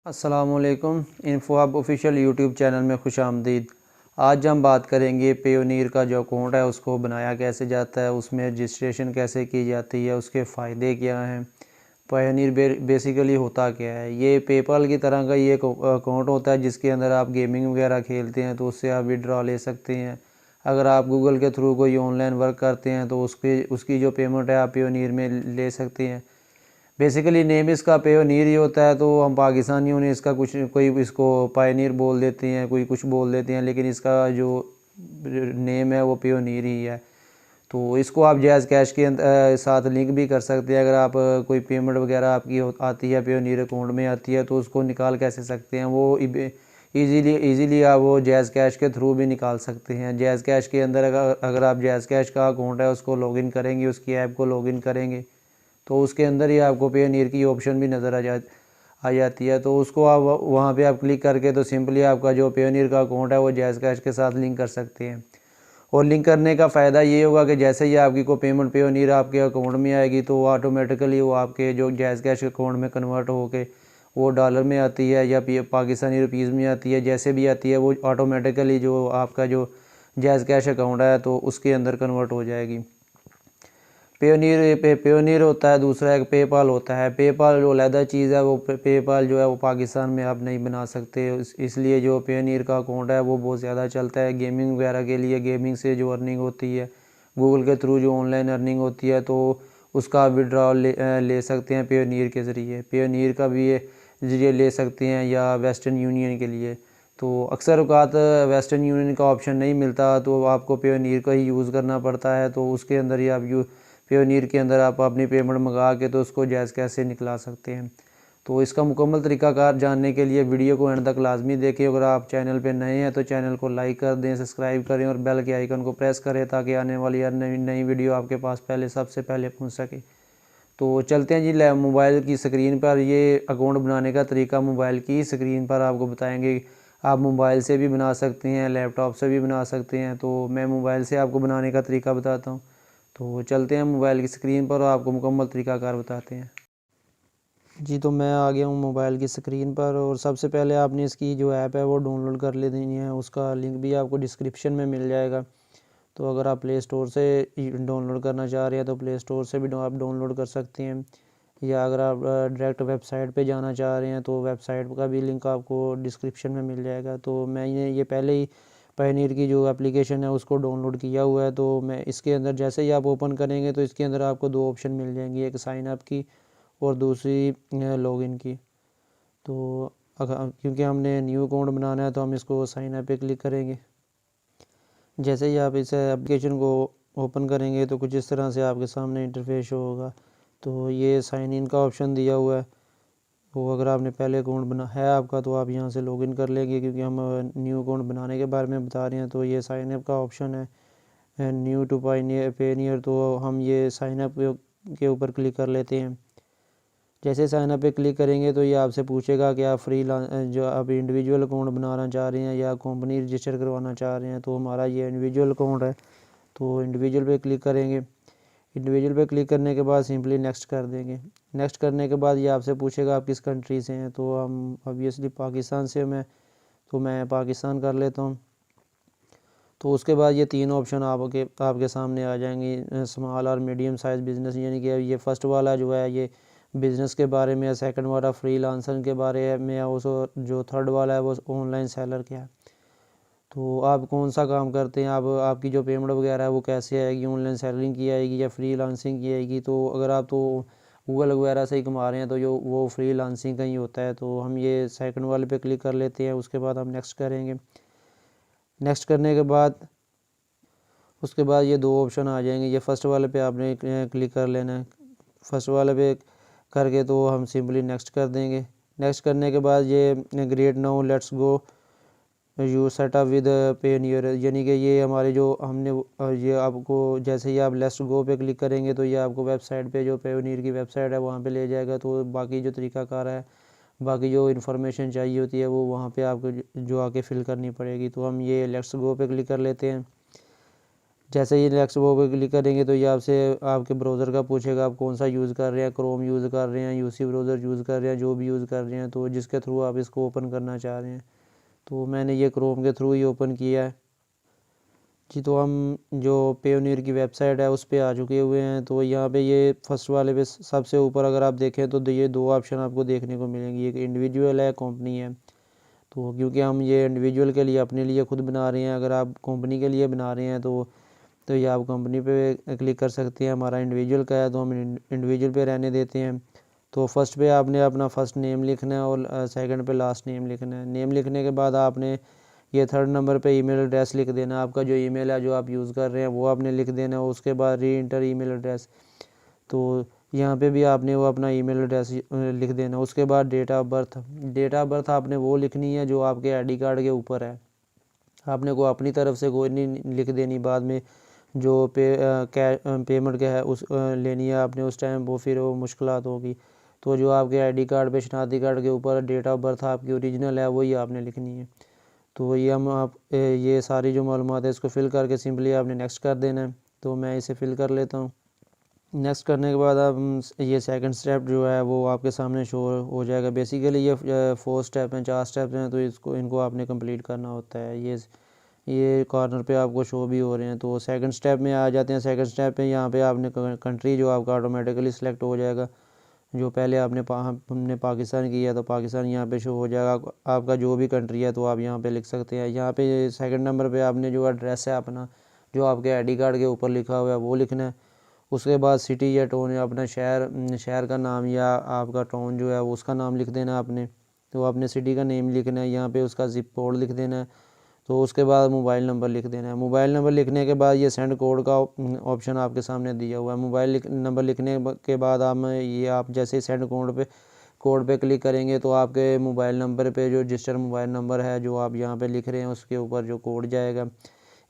अस्सलामुअलैकुम। Info hub official YouTube channel में खुश आमदीद। आज हम बात करेंगे पेयोनीर का जो अकाउंट है उसको बनाया कैसे जाता है, उसमें रजिस्ट्रेशन कैसे की जाती है, उसके फ़ायदे क्या हैं, पेयोनीर बेसिकली होता क्या है। ये पेपाल की तरह का ये अकाउंट होता है जिसके अंदर आप गेमिंग वगैरह खेलते हैं तो उससे आप विड्रॉ ले सकते हैं। अगर आप गूगल के थ्रू कोई ऑनलाइन वर्क करते हैं तो उसकी जो पेमेंट है आप पेयोनीर में ले सकते हैं। बेसिकली नेम इसका पेयोनीर ही होता है, तो हम पाकिस्तानियों ने इसका कुछ कोई इसको पायनीर बोल देते हैं, कोई कुछ बोल देते हैं, लेकिन इसका जो नेम है वो पेयोनीर ही है। तो इसको आप जैज़ कैश के साथ लिंक भी कर सकते हैं। अगर आप कोई पेमेंट वगैरह आपकी आती है पेयोनीर अकाउंट में आती है तो उसको निकाल कैसे सकते हैं, वो इजीली आप वो जैज़ कैश के थ्रू भी निकाल सकते हैं। जैज़ कैश के अंदर अगर आप जैज़ कैश का अकाउंट है उसको लॉगिन करेंगे, उसकी ऐप को लॉगिन करेंगे तो उसके अंदर ही आपको पेयोनीर की ऑप्शन भी नज़र आ जाती है। तो उसको आप वहाँ पे आप क्लिक करके तो सिंपली आपका जो पेयोनीर का अकाउंट है वो जैज़ कैश के साथ लिंक कर सकते हैं। और लिंक करने का फ़ायदा ये होगा कि जैसे ही आपकी को पेमेंट पेयोनीर आपके अकाउंट में आएगी तो वो ऑटोमेटिकली वो आपके जो जैज़ कैश अकाउंट में कन्वर्ट होके वो डॉलर में आती है या पाकिस्तानी रुपीज़ में आती है, जैसे भी आती है वो ऑटोमेटिकली जो आपका जो जैज़ कैश अकाउंट है तो उसके अंदर कन्वर्ट हो जाएगी। पेयोनीर होता है, दूसरा एक पेपाल होता है। पेपाल जो अलहदा चीज़ है, वो पेपाल जो है वो पाकिस्तान में आप नहीं बना सकते। इसलिए जो पेयोनीर का अकाउंट है वो बहुत ज़्यादा चलता है गेमिंग वगैरह के लिए। गेमिंग से जो अर्निंग होती है गूगल के थ्रू जो ऑनलाइन अर्निंग होती है तो उसका आप विड्रॉल ले सकते हैं पेयोनीर के ज़रिए। पेयोनीर का भी ये ज़रिए ले सकते हैं या वेस्टर्न यूनियन के लिए। तो अक्सर औक़ात वेस्टर्न यूनियन का ऑप्शन नहीं मिलता तो आपको पेयोनीर का ही यूज़ करना पड़ता है। तो उसके अंदर ही आप पेयोनीर के अंदर आप अपनी पेमेंट मंगा के तो उसको जैज़ कैसे निकला सकते हैं। तो इसका मुकम्मल तरीक़ाकार जानने के लिए वीडियो को एंड तक लाजमी देखें। अगर आप चैनल पे नए हैं तो चैनल को लाइक कर दें, सब्सक्राइब करें और बेल के आइकन को प्रेस करें ताकि आने वाली हर नई वीडियो आपके पास सबसे पहले पहुंच सके। तो चलते हैं जी मोबाइल की स्क्रीन पर। ये अकाउंट बनाने का तरीका मोबाइल की स्क्रीन पर आपको बताएंगे। आप मोबाइल से भी बना सकते हैं, लैपटॉप से भी बना सकते हैं। तो मैं मोबाइल से आपको बनाने का तरीका बताता हूँ। तो चलते हैं मोबाइल की स्क्रीन पर और आपको मुकम्मल तरीक़ाकार बताते हैं। जी तो मैं आ गया हूँ मोबाइल की स्क्रीन पर और सबसे पहले आपने इसकी जो ऐप है वो डाउनलोड कर लेनी है। उसका लिंक भी आपको डिस्क्रिप्शन में मिल जाएगा। तो अगर आप प्ले स्टोर से डाउनलोड करना चाह रहे हैं तो प्ले स्टोर से भी आप डाउनलोड कर सकते हैं, या अगर आप डायरेक्ट वेबसाइट पे जाना चाह रहे हैं तो वेबसाइट का भी लिंक आपको डिस्क्रिप्शन में मिल जाएगा। तो मैंने ये पहले ही पेयोनीर की जो एप्लीकेशन है उसको डाउनलोड किया हुआ है। तो मैं इसके अंदर जैसे ही आप ओपन करेंगे तो इसके अंदर आपको दो ऑप्शन मिल जाएंगी, एक साइन अप की और दूसरी लॉगिन की। तो क्योंकि हमने न्यू अकाउंट बनाना है तो हम इसको साइन अप पे क्लिक करेंगे। जैसे ही आप इस एप्लीकेशन को ओपन करेंगे तो कुछ इस तरह से आपके सामने इंटरफेस होगा। तो ये साइन इन का ऑप्शन दिया हुआ है। वो अगर आपने पहले अकाउंट बना है आपका तो आप यहाँ से लॉगिन कर लेंगे, क्योंकि हम न्यू अकाउंट बनाने के बारे में बता रहे हैं। तो ये साइन अप का ऑप्शन है न्यू टू पेयोनीर, तो हम ये साइन अप के ऊपर क्लिक कर लेते हैं। जैसे साइन अप पे क्लिक करेंगे तो ये आपसे पूछेगा कि आप जो आप इंडिविजुअल अकाउंट बनाना चाह रहे हैं या कंपनी रजिस्टर करवाना चाह रहे हैं। तो हमारा ये इंडिविजुअल अकाउंट है तो इंडिविजुअल पे क्लिक करेंगे। इंडिविजुअल पे क्लिक करने के बाद सिंपली नेक्स्ट कर देंगे। नेक्स्ट करने के बाद ये आपसे पूछेगा आप किस कंट्री से हैं। तो हम ऑब्वियसली पाकिस्तान से मैं पाकिस्तान कर लेता हूँ। तो उसके बाद ये तीन ऑप्शन आपके सामने आ जाएंगे, स्मॉल और मीडियम साइज़ बिज़नेस, यानी कि ये फर्स्ट वाला जो है ये बिज़नेस के बारे में है, सेकंड वाला फ्रीलांसर के बारे में है, उस जो थर्ड वाला है वो ऑनलाइन सेलर क्या है। तो आप कौन सा काम करते हैं, आप आपकी जो पेमेंट वगैरह है वो कैसे आएगी, ऑनलाइन सेलिंग की आएगी या फ्रीलांसिंग की आएगी। तो अगर आप तो गूगल वगैरह से ही कमा रहे हैं तो जो वो फ्रीलांसिंग का ही होता है। तो हम ये सेकंड वाले पे क्लिक कर लेते हैं। उसके बाद हम नेक्स्ट करेंगे। नेक्स्ट करने के बाद उसके बाद ये दो ऑप्शन आ जाएंगे। ये फर्स्ट वाले पे आपने क्लिक कर लेना है। फर्स्ट वाले पे करके तो हम सिंपली नेक्स्ट कर देंगे। नेक्स्ट करने के बाद ये great now let's go you setup with Payoneer, यानी कि ये हमारे जो हमने ये आपको जैसे ही आप लेट्स गो पे क्लिक करेंगे तो ये आपको वेबसाइट पे जो पेयोनीर की वेबसाइट है वहाँ पे ले जाएगा। तो बाकी जो तरीक़ाकार है, बाकी जो इन्फॉर्मेशन चाहिए होती है वो वहाँ पे आपको जो आके फिल करनी पड़ेगी। तो हम ये लेट्स गो पे क्लिक कर लेते हैं। जैसे ही नेक्स्ट वो पे क्लिक करेंगे तो ये आपसे आपके ब्राउज़र का पूछेगा आप कौन सा यूज़ कर रहे हैं, क्रोम यूज़ कर रहे हैं, यूसी ब्राउज़र यूज़ कर रहे हैं, जो भी यूज़ कर रहे हैं, तो जिसके थ्रू आप इसको ओपन करना चाह रहे हैं। तो मैंने ये क्रोम के थ्रू ही ओपन किया है जी। तो हम जो पेयोनियर की वेबसाइट है उस पे आ चुके हुए हैं। तो यहाँ पे ये फर्स्ट वाले पे सबसे ऊपर अगर आप देखें तो ये दो ऑप्शन आपको देखने को मिलेंगी, एक इंडिविजुअल है, कंपनी है। तो क्योंकि हम ये इंडिविजुअल के लिए अपने लिए खुद बना रहे हैं, अगर आप कंपनी के लिए बना रहे हैं तो ये आप कंपनी पे क्लिक कर सकते हैं। हमारा इंडिविजुअल का है तो हम इंडिविजुअल पे रहने देते हैं। तो फर्स्ट पे आपने अपना फर्स्ट नेम लिखना है और सेकंड पे लास्ट नेम लिखना है। नेम लिखने के बाद आपने ये थर्ड नंबर पे ईमेल एड्रेस लिख देना, आपका जो ईमेल है जो आप यूज़ कर रहे हैं वो आपने लिख देना है। उसके बाद री इंटर ईमेल एड्रेस, तो यहाँ पे भी आपने वो अपना ईमेल एड्रेस लिख देना। उसके बाद डेट ऑफ बर्थ आपने वो लिखनी है जो आपके आईडी कार्ड के ऊपर है। आपने को अपनी तरफ से कोई नहीं लिख देनी, बाद में जो पेमेंट क्या है उस लेनी है आपने उस टाइम वो फिर वो मुश्किलात होगी। तो जो आपके आईडी कार्ड पे शनाख्ती कार्ड के ऊपर डेट ऑफ बर्थ आपकी ओरिजिनल है वही आपने लिखनी है। तो ये हम आप ये सारी जो मालूमात है इसको फिल करके सिंपली आपने नेक्स्ट कर देना है। तो मैं इसे फिल कर लेता हूँ। नेक्स्ट करने के बाद आप ये सेकंड स्टेप जो है वो आपके सामने शो हो जाएगा। बेसिकली ये 4 स्टेप हैं, 4 स्टेप हैं, तो इनको आपने कंप्लीट करना होता है। ये कॉर्नर पे आपको शो भी हो रहे हैं। तो सेकंड स्टेप में आ जाते हैं। सेकंड स्टेप में यहाँ पे आपने कंट्री जो आपका ऑटोमेटिकली सिलेक्ट हो जाएगा। जो पहले हमने पाकिस्तान किया तो पाकिस्तान यहाँ पे शो हो जाएगा। आपका जो भी कंट्री है तो आप यहाँ पे लिख सकते हैं। यहाँ पे सेकंड नंबर पे आपने जो एड्रेस है अपना जो आपके आईडी कार्ड के ऊपर लिखा हुआ है वो लिखना है। उसके बाद सिटी या टाउन या अपना शहर का नाम या आपका टाउन जो है उसका नाम लिख देना आपने। तो आपने सिटी का नेम लिखना है, यहाँ पे उसका जिप कोड लिख देना है। तो उसके बाद मोबाइल नंबर लिख देना है। मोबाइल नंबर लिखने के बाद ये सेंड कोड का ऑप्शन आपके सामने दिया हुआ है। नंबर लिखने के बाद आप जैसे ही सेंड कोड पे क्लिक करेंगे तो आपके मोबाइल नंबर पे जो रजिस्टर मोबाइल नंबर है जो आप यहाँ पे लिख रहे हैं उसके ऊपर जो कोड जाएगा,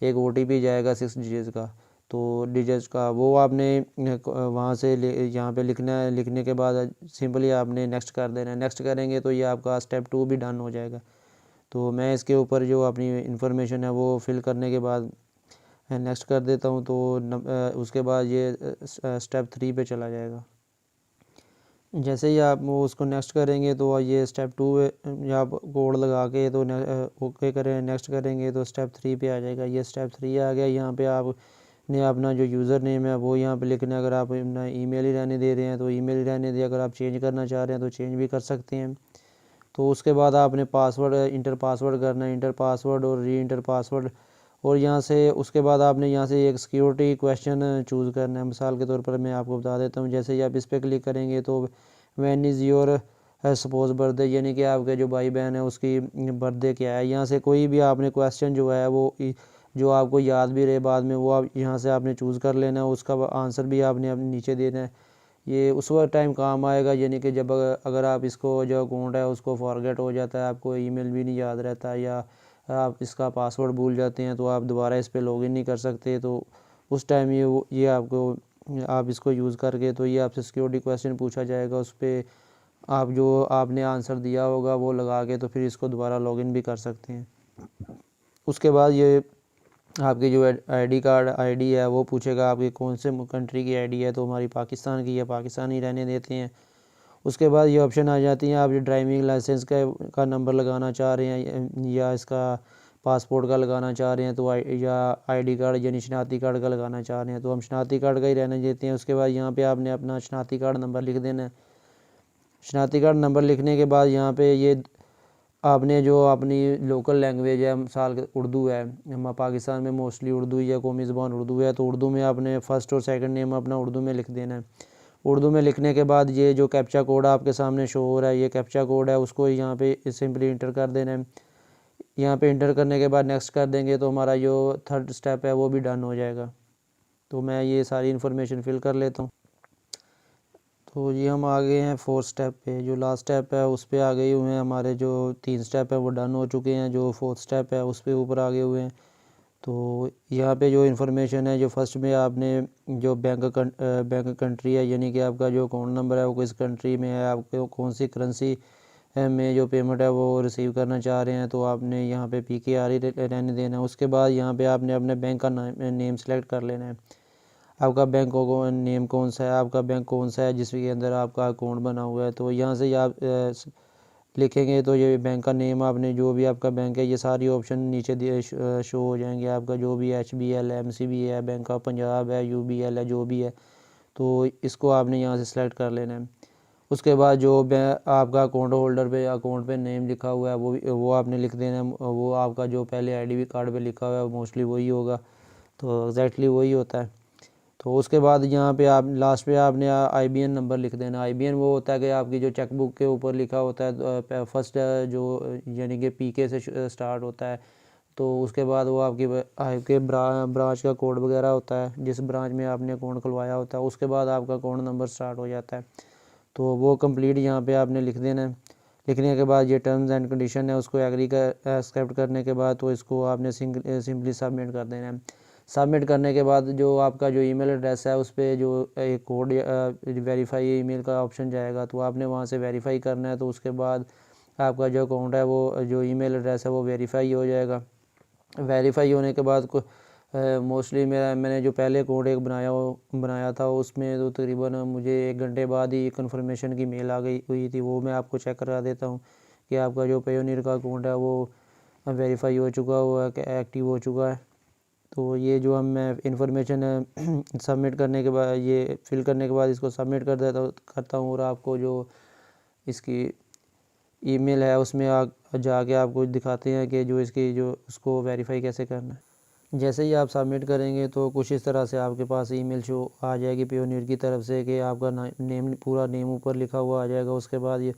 एक OTP जाएगा 6 डिजिट का। तो डिजिट्स का वो आपने वहाँ से यहाँ पे लिखना है। लिखने के बाद सिंपली आपने नेक्स्ट कर देना है। नेक्स्ट करेंगे तो ये आपका स्टेप 2 भी डन हो जाएगा। तो मैं इसके ऊपर जो अपनी इन्फॉर्मेशन है वो फिल करने के बाद नेक्स्ट कर देता हूँ। तो उसके बाद ये स्टेप 3 पे चला जाएगा। जैसे ही आप उसको नेक्स्ट करेंगे तो ये स्टेप 2 या आप कोड लगा के तो ओके करें, नेक्स्ट करेंगे तो स्टेप 3 पे आ जाएगा। ये स्टेप 3 आ गया। यहाँ पे आपने अपना जो यूज़र नेम है वो यहाँ पे लिखना है। अगर आप अपना ईमेल ही रहने दे रहे हैं तो ईमेल ही रहने दें, अगर आप चेंज करना चाह रहे हैं तो चेंज भी कर सकते हैं। तो उसके बाद आपने इंटर पासवर्ड करना है, इंटर पासवर्ड और री इंटर पासवर्ड। और यहाँ से उसके बाद आपने यहाँ से एक सिक्योरिटी क्वेश्चन चूज़ करना है। मिसाल के तौर पर मैं आपको बता देता हूँ। जैसे ही आप इस पर क्लिक करेंगे तो when is your suppose birthday, यानी कि आपके जो भाई बहन है उसकी बर्थडे क्या है। यहाँ से कोई भी आपने क्वेश्चन जो है वो जो आपको याद भी रहे बाद में वो आप यहाँ से आपने चूज़ कर लेना है। उसका आंसर भी आपने नीचे देना है। ये उस वक्त टाइम काम आएगा, यानी कि जब अगर आप इसको जो अकाउंट है उसको फॉरगेट हो जाता है, आपको ईमेल भी नहीं याद रहता या आप इसका पासवर्ड भूल जाते हैं तो आप दोबारा इस पर लॉगिन नहीं कर सकते। तो उस टाइम ये आपको आप इसको यूज़ करके तो ये आपसे सिक्योरिटी क्वेश्चन पूछा जाएगा। उस पर आप जो आपने आंसर दिया होगा वो लगा के तो फिर इसको दोबारा लॉगिन भी कर सकते हैं। उसके बाद ये आपकी जो आईडी है वो पूछेगा आपकी कौन से कंट्री की आईडी है। तो हमारी पाकिस्तान की है, पाकिस्तान ही रहने देते हैं। उसके बाद ये ऑप्शन आ जाती हैं, आप जो ड्राइविंग लाइसेंस का नंबर लगाना चाह रहे हैं या इसका पासपोर्ट का लगाना चाह रहे हैं तो या आईडी कार्ड यानी शनाख्ती कार्ड का लगाना चाह रहे हैं तो हम शनाख्ती कार्ड का ही रहने देते हैं। उसके बाद यहाँ पे आपने अपना शनाख्ती कार्ड नंबर लिख देना है। शनाख्ती कार्ड नंबर लिखने के बाद यहाँ पे ये आपने जो अपनी लोकल लैंग्वेज है, मिसाल उर्दू है, हम पाकिस्तान में मोस्टली उर्दू या कौमी ज़बान उर्दू है, तो उर्दू में आपने फ़र्स्ट और सेकंड नेम अपना उर्दू में लिख देना है। उर्दू में लिखने के बाद ये जो कैप्चा कोड आपके सामने शो हो रहा है, ये कैप्चा कोड है, उसको यहाँ पे सिंपली इंटर कर देना है। यहाँ पे इंटर करने के बाद नेक्स्ट कर देंगे तो हमारा जो थर्ड स्टेप है वो भी डन हो जाएगा। तो मैं ये सारी इन्फॉर्मेशन फिल कर लेता हूँ। तो ये हम आ गए हैं 4th स्टेप पे। जो लास्ट स्टेप है उस पर आ गए हुए हैं। हमारे जो 3 स्टेप है वो डन हो चुके हैं। जो 4th स्टेप है उस पर ऊपर आ गए हुए हैं। तो यहाँ पे जो इन्फॉर्मेशन है, जो फर्स्ट में आपने जो बैंक कंट्री है, यानी कि आपका जो अकाउंट नंबर है वो किस कंट्री में है, आपको कौन सी करेंसी में जो पेमेंट है वो रिसीव करना चाह रहे हैं तो आपने यहाँ पे PKR ही रहने देना है। उसके बाद यहाँ पे आपने अपने बैंक का नेम सेलेक्ट कर लेना है। आपका बैंक को नेम कौन सा है, आपका बैंक कौन सा है जिसके अंदर आपका अकाउंट बना हुआ है, तो यहाँ से आप लिखेंगे तो ये बैंक का नेम आपने जो भी आपका बैंक है ये सारी ऑप्शन नीचे शो हो जाएंगे। आपका जो भी HBL है, MCB है, बैंक ऑफ पंजाब है, UBL है, जो भी है तो इसको आपने यहाँ से सेलेक्ट कर लेना है। उसके बाद जो आपका अकाउंट होल्डर पे अकाउंट पे नेम लिखा हुआ है वो आपने लिख देना है। वो आपका जो पहले IDB कार्ड पे लिखा हुआ है मोस्टली वही होगा, तो एग्जैक्टली वही होता है। तो उसके बाद यहाँ पे आप लास्ट पे आपने IBN नंबर लिख देना। IBN वो होता है कि आपकी जो चेकबुक के ऊपर लिखा होता है फर्स्ट जो यानी कि PK से स्टार्ट होता है, तो उसके बाद वो आपके ब्रांच का कोड वगैरह होता है, जिस ब्रांच में आपने अकाउंट खुलवाया होता है, उसके बाद आपका अकाउंट नंबर स्टार्ट हो जाता है। तो वो कंप्लीट यहाँ पे आपने लिख देना है। लिखने के बाद ये टर्म्स एंड कंडीशन है उसको एग्री एक्सेप्ट करने के बाद तो इसको आपने सिंपली सबमिट कर देना है। सबमिट करने के बाद जो आपका जो ईमेल एड्रेस है उस पर जो एक कोड वेरीफाई ईमेल का ऑप्शन जाएगा, तो आपने वहाँ से वेरीफाई करना है। तो उसके बाद आपका जो अकाउंट है वो जो ईमेल एड्रेस है वो वेरीफाई हो जाएगा। वेरीफाई होने के बाद मोस्टली मैंने जो पहले अकाउंट एक बनाया था उसमें तो तकरीबन मुझे 1 घंटे बाद ही कन्फर्मेशन की मेल आ गई हुई थी। वो मैं आपको चेक करा देता हूँ कि आपका जो पेयोनियर का अकाउंट है वो वेरीफाई हो चुका हुआ है, एक्टिव हो चुका है। तो ये जो मैं इन्फॉर्मेशन सबमिट करने के बाद ये फिल करने के बाद इसको सबमिट करता हूँ और आपको जो इसकी ईमेल है उसमें जाके आपको दिखाते हैं कि जो इसकी जो उसको वेरीफाई कैसे करना है। जैसे ही आप सबमिट करेंगे तो कुछ इस तरह से आपके पास ईमेल शो आ जाएगी पेयोनियर की तरफ से कि आपका नेम पूरा नेम ऊपर लिखा हुआ आ जाएगा। उसके बाद ये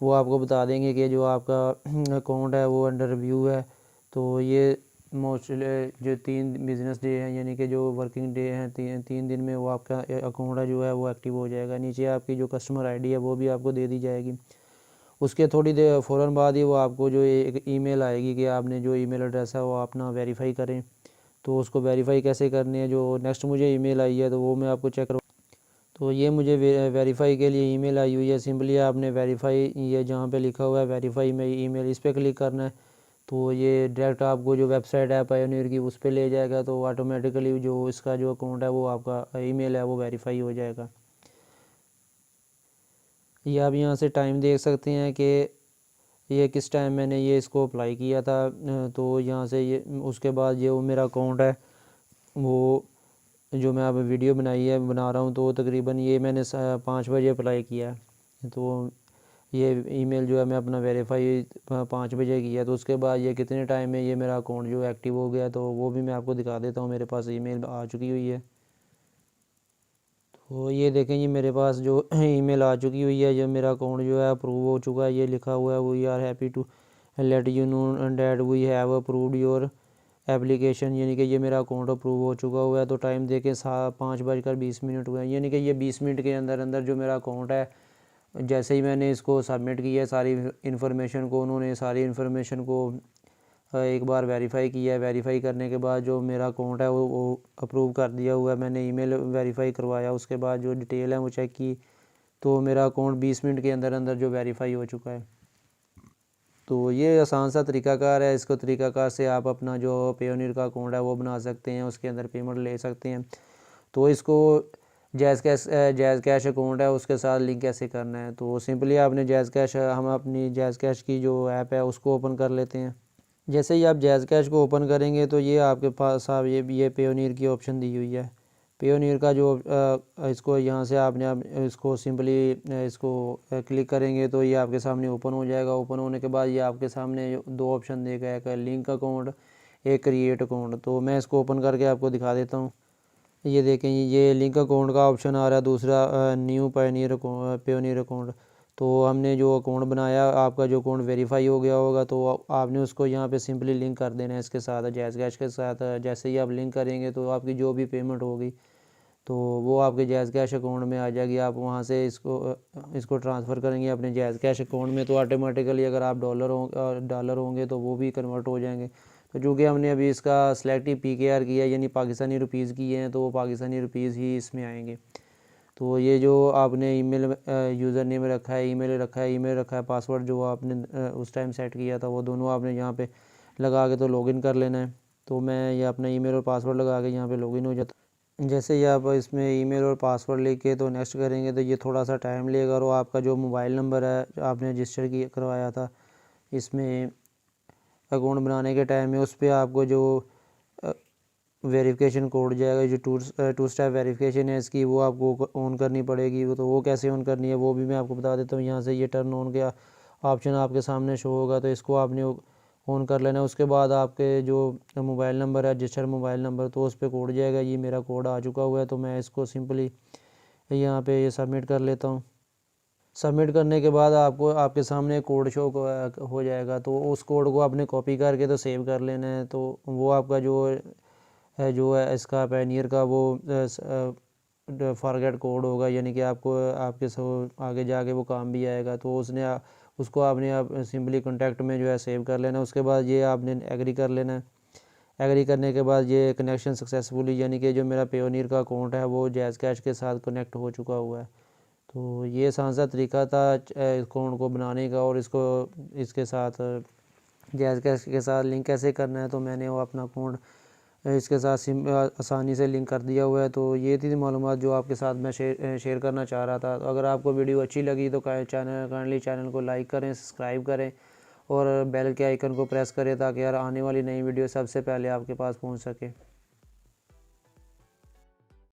वो आपको बता देंगे कि जो आपका अकाउंट है वो अंडर रिव्यू है। तो ये मोस्टली जो 3 बिजनेस डे हैं यानी कि जो वर्किंग डे हैं, 3 दिन में वो आपका अकाउंट जो है वो एक्टिव हो जाएगा। नीचे आपकी जो कस्टमर ID है वो भी आपको दे दी जाएगी। उसके थोड़ी देर फ़ौरन बाद ही वो आपको जो एक ईमेल आएगी कि आपने जो ईमेल एड्रेस है वो अपना वेरीफाई करें। तो उसको वेरीफाई कैसे करनी है, जो नेक्स्ट मुझे ईमेल आई है तो वो मैं आपको चेक करूँ। तो ये मुझे वेरीफाई के लिए ईमेल आई हुई है। सिंपली आपने वेरीफाई ये जहाँ पे लिखा हुआ है वेरीफाई में ईमेल, इस पर क्लिक करना है। तो ये डायरेक्ट आपको जो वेबसाइट है पायोनियर की उस पर ले जाएगा। तो ऑटोमेटिकली जो इसका जो अकाउंट है वो आपका ईमेल है वो वेरीफाई हो जाएगा। ये आप यहाँ से टाइम देख सकते हैं कि ये किस टाइम मैंने ये इसको अप्लाई किया था। तो यहाँ से ये उसके बाद ये वो मेरा अकाउंट है वो जो मैं अब वीडियो बना रहा हूँ तो तकरीबन ये मैंने 5 बजे अप्लाई किया है। तो ये ईमेल जो है मैं अपना वेरीफाई 5 बजे किया। तो उसके बाद ये कितने टाइम में ये मेरा अकाउंट जो एक्टिव हो गया तो वो भी मैं आपको दिखा देता हूँ। मेरे पास ईमेल आ चुकी हुई है। तो ये देखें ये मेरे पास जो ईमेल आ चुकी हुई है, जो मेरा अकाउंट जो है अप्रूव हो चुका है। ये लिखा हुआ है we are happy to let you know that we have approved your application, यानी कि ये मेरा अकाउंट अप्रूव हो चुका हुआ है। तो टाइम देखें 5:20 हुए हैं, यानी कि ये 20 मिनट के अंदर अंदर जो मेरा अकाउंट है जैसे ही मैंने इसको सबमिट किया सारी इन्फॉर्मेशन को, उन्होंने सारी इन्फॉर्मेशन को एक बार वेरीफाई किया है। वेरीफाई करने के बाद जो मेरा अकाउंट है वो अप्रूव कर दिया हुआ है। मैंने ईमेल वेरीफाई करवाया, उसके बाद जो डिटेल है वो चेक की तो मेरा अकाउंट 20 मिनट के अंदर अंदर जो वेरीफाई हो चुका है। तो ये आसान सा तरीकाकार है। इसको तरीकाकार से आप अपना जो पेयोनियर का अकाउंट है वो बना सकते हैं, उसके अंदर पेमेंट ले सकते हैं। तो इसको जैज़ कैश अकाउंट है उसके साथ लिंक कैसे करना है, तो सिंपली आपने हम अपनी जैज़ कैश की जो ऐप है उसको ओपन कर लेते हैं। जैसे ही आप जैज़ कैश को ओपन करेंगे तो ये आपके पास आप ये पेयोनियर की ऑप्शन दी हुई है। पेयोनियर का जो इसको यहाँ से आपने आप इसको सिंपली इसको क्लिक करेंगे तो ये आपके सामने ओपन हो जाएगा। ओपन होने के बाद ये आपके सामने 2 ऑप्शन देगा, एक लिंक अकाउंट, एक क्रिएट अकाउंट। तो मैं इसको ओपन करके आपको दिखा देता हूँ। ये देखें ये लिंक अकाउंट का ऑप्शन आ रहा है, दूसरा न्यू पेयोनियर अकाउंट। तो हमने जो अकाउंट बनाया आपका जो अकाउंट वेरीफाई हो गया होगा तो आपने उसको यहाँ पे सिंपली लिंक कर देना है इसके साथ, जैज़ कैश के साथ। जैसे ही आप लिंक करेंगे तो आपकी जो भी पेमेंट होगी तो वो आपके जैज़ कैश अकाउंट में आ जाएगी। आप वहाँ से इसको ट्रांसफ़र करेंगे अपने जैज़ कैश अकाउंट में तो ऑटोमेटिकली अगर आप डॉलर होंगे तो वो भी कन्वर्ट हो जाएंगे। तो चूँकि हमने अभी इसका सेलेक्टिव PKR किया यानी पाकिस्तानी रुपीज़ किए हैं तो वो पाकिस्तानी रुपीज़ ही इसमें आएंगे। तो ये जो आपने ईमेल यूज़र नेम रखा है, ईमेल रखा है, पासवर्ड जो आपने उस टाइम सेट किया था वो दोनों आपने यहाँ पे लगा के तो लॉगिन कर लेना है। तो मैं ये अपना ईमेल और पासवर्ड लगा के यहाँ पे लॉगिन हो जाता। जैसे ही आप इसमें ईमेल और पासवर्ड लेके तो नेक्स्ट करेंगे तो ये थोड़ा सा टाइम लेगा, और आपका जो मोबाइल नंबर है जो आपने रजिस्टर किया करवाया था इसमें अकाउंट बनाने के टाइम में, उस पर आपको जो वेरिफिकेशन कोड जाएगा, जो टू स्टेप वेरिफिकेशन है इसकी, वो आपको ऑन करनी पड़ेगी। तो वो कैसे ऑन करनी है वो भी मैं आपको बता देता हूँ। यहाँ से ये टर्न ऑन का ऑप्शन आपके सामने शो होगा, तो इसको आपने ऑन कर लेना है। उसके बाद आपके जो मोबाइल नंबर है, रजिस्टर मोबाइल नंबर, तो उस पर कोड जाएगा। ये मेरा कोड आ चुका हुआ है, तो मैं इसको सिंपली यहाँ पे ये सबमिट कर लेता हूँ। सबमिट करने के बाद आपको आपके सामने कोड शो हो जाएगा, तो उस कोड को आपने कॉपी करके तो सेव कर लेना है। तो वो आपका जो है इसका पैनियर का वो फॉरगेट कोड होगा, यानी कि आपको आपके आगे जाके वो काम भी आएगा। तो उसको आपने आप सिंपली कॉन्टैक्ट में जो है सेव कर लेना है। उसके बाद ये आपने एग्री कर लेना है। एग्री करने के बाद ये कनेक्शन सक्सेसफुली, यानी कि जो मेरा पेयोनियर का अकाउंट है वो जैज़ कैश के साथ कनेक्ट हो चुका हुआ है। तो ये आसान सा तरीका था अकाउंट को बनाने का, और इसके साथ जैज़ कैश के साथ लिंक कैसे करना है। तो मैंने वो अपना अकाउंट इसके साथ आसानी से लिंक कर दिया हुआ है। तो ये थी मालूमात जो आपके साथ मैं शेयर करना चाह रहा था। तो अगर आपको वीडियो अच्छी लगी तो काइंडली चैनल को लाइक करें, सब्सक्राइब करें और बेल के आइकन को प्रेस करें, ताकि यार आने वाली नई वीडियो सबसे पहले आपके पास पहुंच सके।